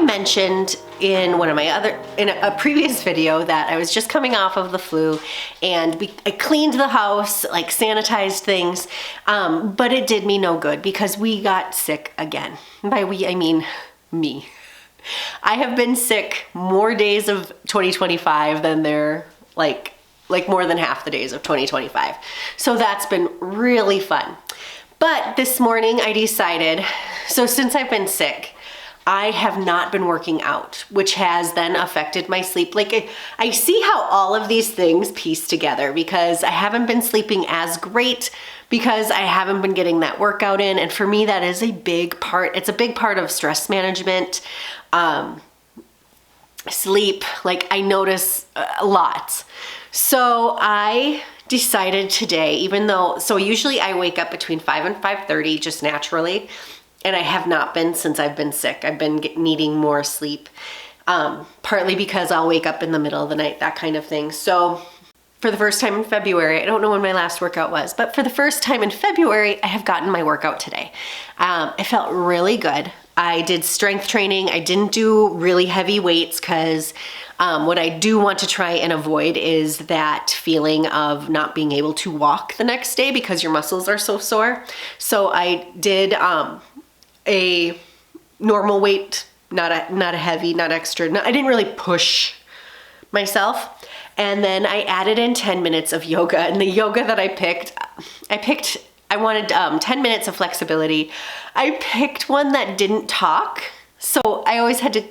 mentioned in a previous video that I was just coming off of the flu, and I cleaned the house, like sanitized things, but it did me no good because we got sick again. By we, I mean me. I have been sick more days of 2025 than there, like more than half the days of 2025. So that's been really fun. But this morning I decided, so since I've been sick, I have not been working out, which has then affected my sleep. Like I see how all of these things piece together because I haven't been sleeping as great because I haven't been getting that workout in. And for me, that is a big part. It's a big part of stress management, sleep. Like I notice a lot. So I decided today, so usually I wake up between 5 and 5:30 just naturally. And I have not been since I've been sick. I've been needing more sleep, partly because I'll wake up in the middle of the night, that kind of thing. So for the first time in February, I don't know when my last workout was, but for the first time in February, I have gotten my workout today. It felt really good. I did strength training. I didn't do really heavy weights because what I do want to try and avoid is that feeling of not being able to walk the next day because your muscles are so sore. So I did a normal weight, not a heavy, not extra. I didn't really push myself. And then I added in 10 minutes of yoga. And the yoga that I wanted 10 minutes of flexibility. I picked one that didn't talk. So I always had to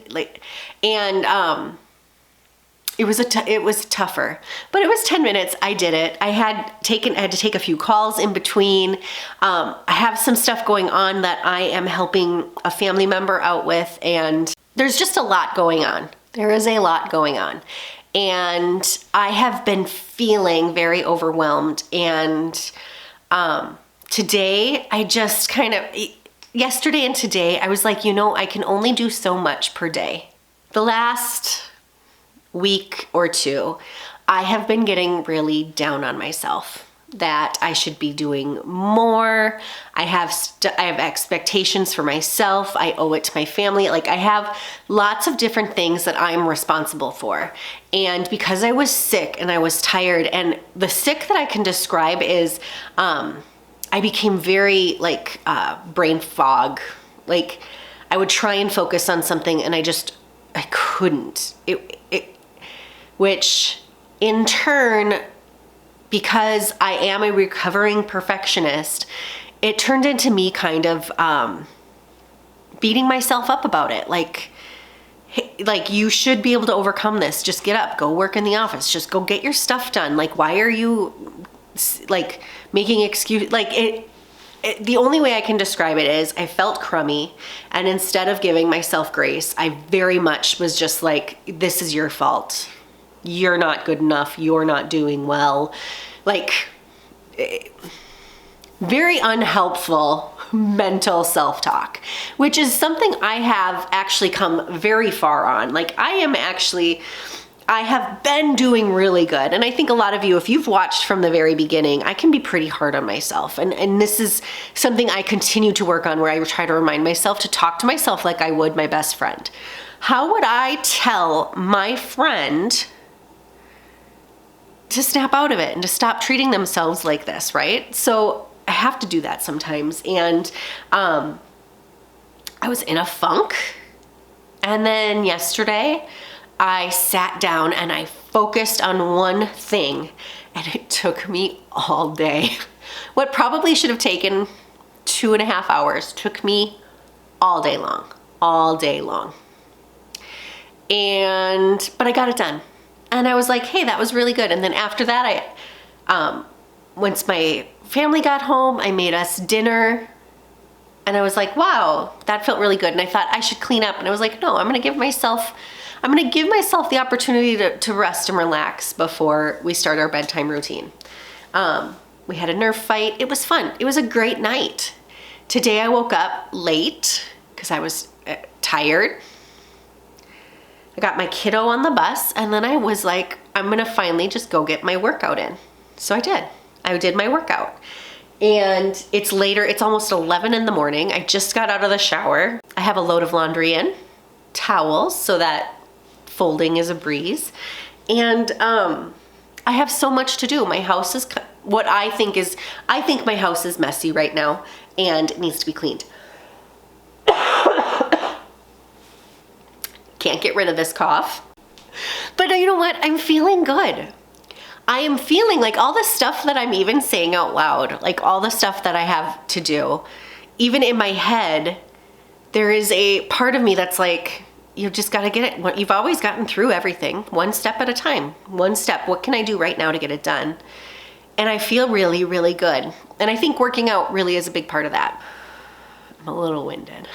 it was tougher, but it was 10 minutes. I did it. I had to take a few calls in between. I have some stuff going on that I am helping a family member out with, and there's just a lot going on. There is a lot going on. And I have been feeling very overwhelmed. And today, yesterday and today, I was like, I can only do so much per day. The last week or two, I have been getting really down on myself that I should be doing more. I have expectations for myself. I owe it to my family. Like I have lots of different things that I'm responsible for. And because I was sick and I was tired, and the sick that I can describe is I became very brain fog. Like I would try and focus on something and I couldn't. Which in turn, because I am a recovering perfectionist, it turned into me kind of beating myself up about it. Like you should be able to overcome this. Just get up, go work in the office, just go get your stuff done. Like, why are you making excuses? The only way I can describe it is I felt crummy, and instead of giving myself grace, I very much was just like, this is your fault. You're not good enough. You're not doing well. Very unhelpful mental self-talk, which is something I have actually come very far on. I have been doing really good. And I think a lot of you, if you've watched from the very beginning, I can be pretty hard on myself. And this is something I continue to work on, where I try to remind myself to talk to myself like I would my best friend. How would I tell my friend to snap out of it and to stop treating themselves like this, right? So I have to do that sometimes. And I was in a funk. And then yesterday, I sat down and I focused on one thing, and it took me all day. What probably should have taken 2.5 hours took me all day long. But I got it done. And I was like, hey, that was really good. And then after that, once my family got home, I made us dinner. And I was like, wow, that felt really good. And I thought I should clean up. And I was like, no, I'm gonna give myself the opportunity to rest and relax before we start our bedtime routine. We had a Nerf fight. It was fun. It was a great night. Today I woke up late because I was tired. I got my kiddo on the bus, and then I was like, I'm gonna finally just go get my workout in. So I did. I did my workout. And it's later, it's almost 11 in the morning. I just got out of the shower. I have a load of laundry in. towels so that folding is a breeze. And I have so much to do. My house is I think my house is messy right now and it needs to be cleaned. Can't get rid of this cough. But you know what? I'm feeling good. I am feeling like all the stuff that I'm even saying out loud, like all the stuff that I have to do, even in my head, there is a part of me that's like, you've just got to get it. You've always gotten through everything one step at a time. One step. What can I do right now to get it done? And I feel really, really good. And I think working out really is a big part of that. I'm a little winded.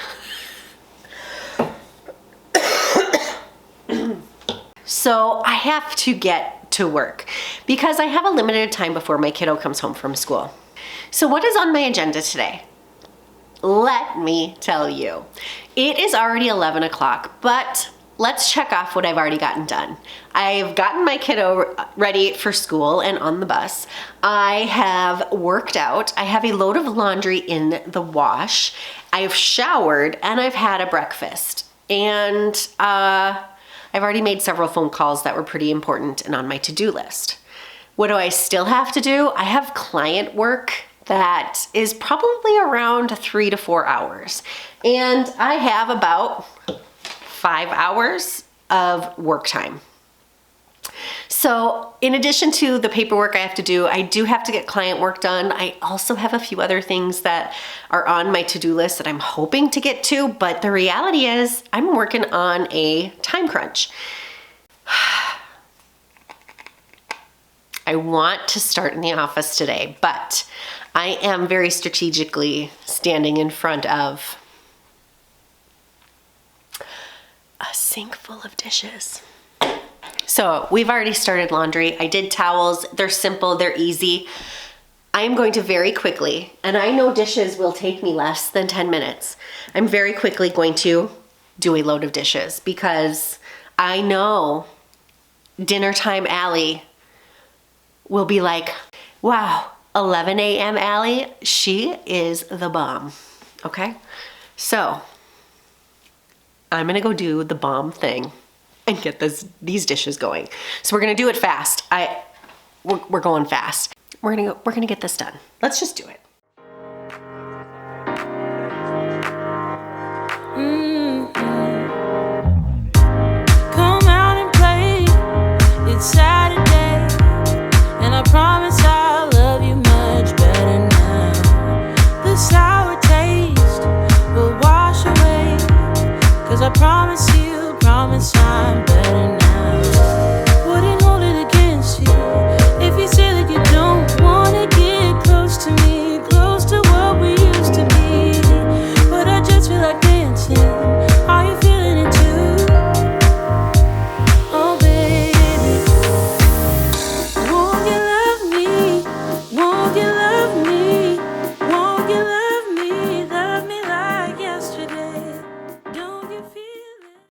So I have to get to work because I have a limited time before my kiddo comes home from school. So what is on my agenda today? Let me tell you. It is already 11 o'clock, but let's check off what I've already gotten done. I've gotten my kiddo ready for school and on the bus. I have worked out. I have a load of laundry in the wash. I've showered and I've had a breakfast. And I've already made several phone calls that were pretty important and on my to-do list. What do I still have to do? I have client work that is probably around 3 to 4 hours. And I have about 5 hours of work time. So in addition to the paperwork I have to do, I do have to get client work done. I also have a few other things that are on my to-do list that I'm hoping to get to, but the reality is I'm working on a time crunch. I want to start in the office today, but I am very strategically standing in front of a sink full of dishes. So we've already started laundry. I did towels. They're simple, they're easy. I am going to very quickly, and I know dishes will take me less than 10 minutes. I'm very quickly going to do a load of dishes because I know dinner time Allie will be like, wow, 11 a.m. Allie, she is the bomb, okay? So I'm gonna go do the bomb thing and get these dishes going. So we're gonna do it fast. We're going fast. We're gonna get this done. Let's just do it.